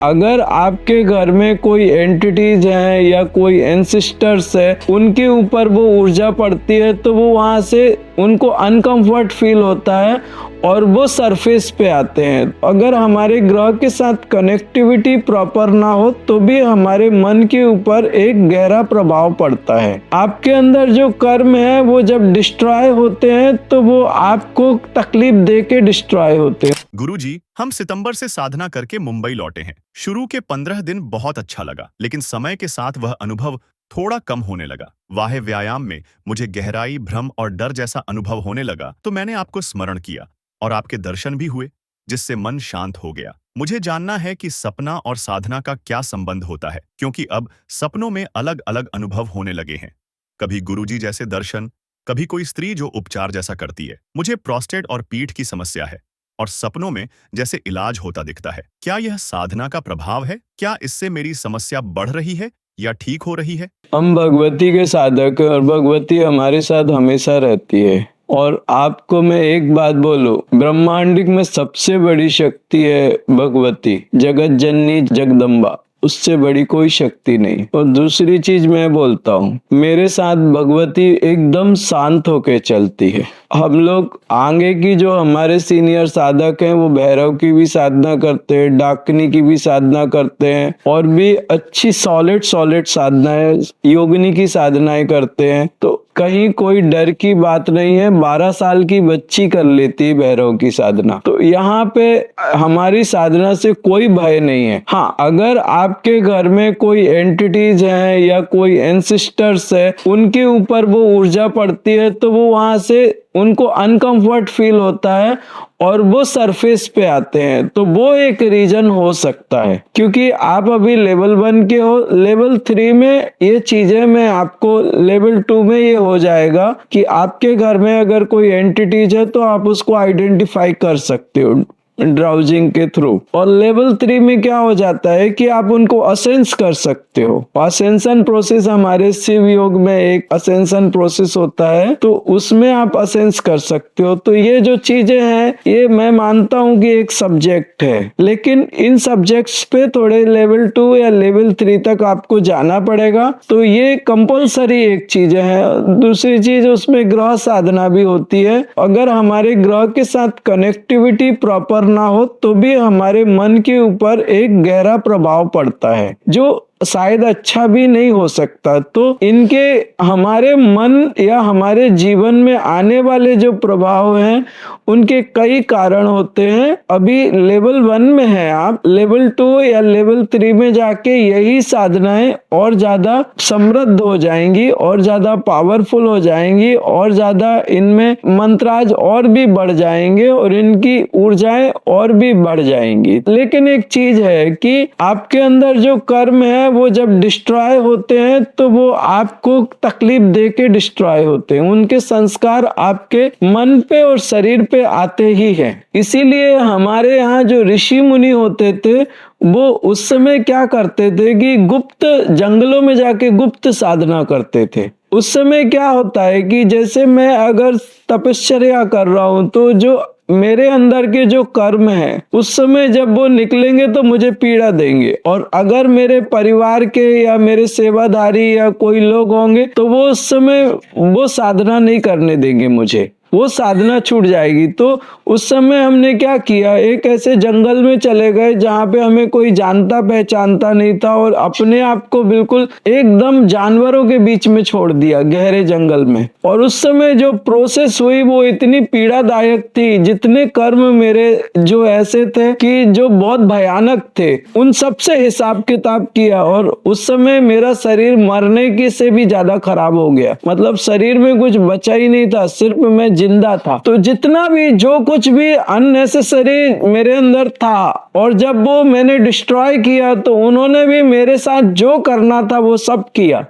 अगर आपके घर में कोई एंटिटीज हैं या कोई एंसिस्टर्स है, उनके ऊपर वो ऊर्जा पड़ती है तो वो वहाँ से उनको अनकंफर्ट फील होता है और वो सरफेस पे आते हैं। अगर हमारे ग्रह के साथ कनेक्टिविटी प्रॉपर ना हो तो भी हमारे मन के ऊपर एक गहरा प्रभाव पड़ता है। आपके अंदर जो कर्म है वो जब डिस्ट्रॉय होते हैं तो वो आपको तकलीफ दे के डिस्ट्रॉय होते हैं। गुरुजी, हम सितंबर से साधना करके मुंबई लौटे हैं। शुरू के 15 दिन बहुत अच्छा लगा, लेकिन समय के साथ वह अनुभव थोड़ा कम होने लगा। वाह व्यायाम में मुझे गहराई, भ्रम और डर जैसा अनुभव होने लगा तो मैंने आपको स्मरण किया और आपके दर्शन भी हुए, जिससे मन शांत हो गया। मुझे जानना है कि सपना और साधना का क्या संबंध होता है, क्योंकि अब सपनों में अलग अलग अनुभव होने लगे हैं। कभी गुरुजी जैसे दर्शन, कभी कोई स्त्री जो उपचार जैसा करती है। मुझे प्रोस्टेट और पीठ की समस्या है और सपनों में जैसे इलाज होता दिखता है। क्या यह साधना का प्रभाव है? क्या इससे मेरी समस्या बढ़ रही है या ठीक हो रही है? हम भगवती के साधक हैं और भगवती हमारे साथ हमेशा रहती है। और आपको मैं एक बात बोलूं, ब्रह्मांडिक में सबसे बड़ी शक्ति है भगवती, जगत जननी जगदम्बा, उससे बड़ी कोई शक्ति नहीं। और दूसरी चीज मैं बोलता हूँ, मेरे साथ भगवती एकदम शांत होके चलती है। हम लोग आगे की जो हमारे सीनियर साधक हैं वो भैरव की भी साधना करते हैं, डाकिनी की भी साधना करते हैं और भी अच्छी सॉलिड साधनाएं, योगिनी की साधनाएं करते हैं। तो कहीं कोई डर की बात नहीं है। 12 साल की बच्ची कर लेती है भैरव की साधना। तो यहाँ पे हमारी साधना से कोई भय नहीं है। हाँ, अगर आपके घर में कोई एंटिटीज हैं या कोई एंसिस्टर्स है, उनके ऊपर वो ऊर्जा पड़ती है तो वो वहां से उनको अनकंफर्ट फील होता है और वो सरफेस पे आते हैं। तो वो एक रीजन हो सकता है, क्योंकि आप अभी लेवल 1 के हो। लेवल 3 में ये चीजें मैं आपको, लेवल 2 में ये हो जाएगा कि आपके घर में अगर कोई एंटिटीज है तो आप उसको आइडेंटिफाई कर सकते हो ड्राउजिंग के थ्रू। और लेवल 3 में क्या हो जाता है कि आप उनको असेंस कर सकते हो। असेंशन प्रोसेस, हमारे शिव योग में एक असेंशन प्रोसेस होता है, तो उसमें आप असेंस कर सकते हो। तो ये जो चीजें हैं, ये मैं मानता हूं कि एक सब्जेक्ट है, लेकिन इन सब्जेक्ट्स पे थोड़े लेवल 2 या लेवल 3 तक आपको जाना पड़ेगा। तो ये कंपल्सरी एक चीज है। दूसरी चीज, उसमें ग्रह साधना भी होती है। अगर हमारे ग्रह के साथ कनेक्टिविटी प्रॉपर ना हो तो भी हमारे मन के ऊपर एक गहरा प्रभाव पड़ता है, जो शायद अच्छा भी नहीं हो सकता। तो इनके हमारे मन या हमारे जीवन में आने वाले जो प्रभाव हैं, उनके कई कारण होते हैं। अभी लेवल 1 में है आप, लेवल 2 या लेवल 3 में जाके यही साधनाएं और ज्यादा समृद्ध हो जाएंगी और ज्यादा पावरफुल हो जाएंगी और ज्यादा इनमें मंत्राज और भी बढ़ जाएंगे और इनकी ऊर्जाएं और भी बढ़ जाएंगी। लेकिन एक चीज है कि आपके अंदर जो कर्म है वो जब डिस्ट्रॉय होते हैं तो वो आपको तकलीफ दे के डिस्ट्रॉय होते हैं। उनके संस्कार आपके मन पे और शरीर पे आते ही हैं। इसीलिए हमारे यहाँ जो ऋषि मुनि होते थे, वो उस समय क्या करते थे कि गुप्त जंगलों में जाके गुप्त साधना करते थे। उस समय क्या होता है कि जैसे मैं अगर तपश्चर्या कर रहा हूं तो जो मेरे अंदर के जो कर्म है, उस समय जब वो निकलेंगे तो मुझे पीड़ा देंगे। और अगर मेरे परिवार के या मेरे सेवादारी या कोई लोग होंगे तो वो उस समय वो साधना नहीं करने देंगे मुझे, वो साधना छूट जाएगी। तो उस समय हमने क्या किया, एक ऐसे जंगल में चले गए जहाँ पे हमें कोई जानता पहचानता नहीं था और अपने आप को बिल्कुल एकदम जानवरों के बीच में छोड़ दिया, गहरे जंगल में। और उस समय जो प्रोसेस हुई वो इतनी पीड़ादायक थी। जितने कर्म मेरे जो ऐसे थे कि जो बहुत भयानक थे, उन सब से हिसाब किताब किया और उस समय मेरा शरीर मरने की से भी ज्यादा खराब हो गया। मतलब शरीर में कुछ बचा ही नहीं था, सिर्फ मैं जिंदा था। तो जितना भी जो कुछ भी अननेसेसरी मेरे अंदर था, और जब वो मैंने डिस्ट्रॉय किया तो उन्होंने भी मेरे साथ जो करना था वो सब किया।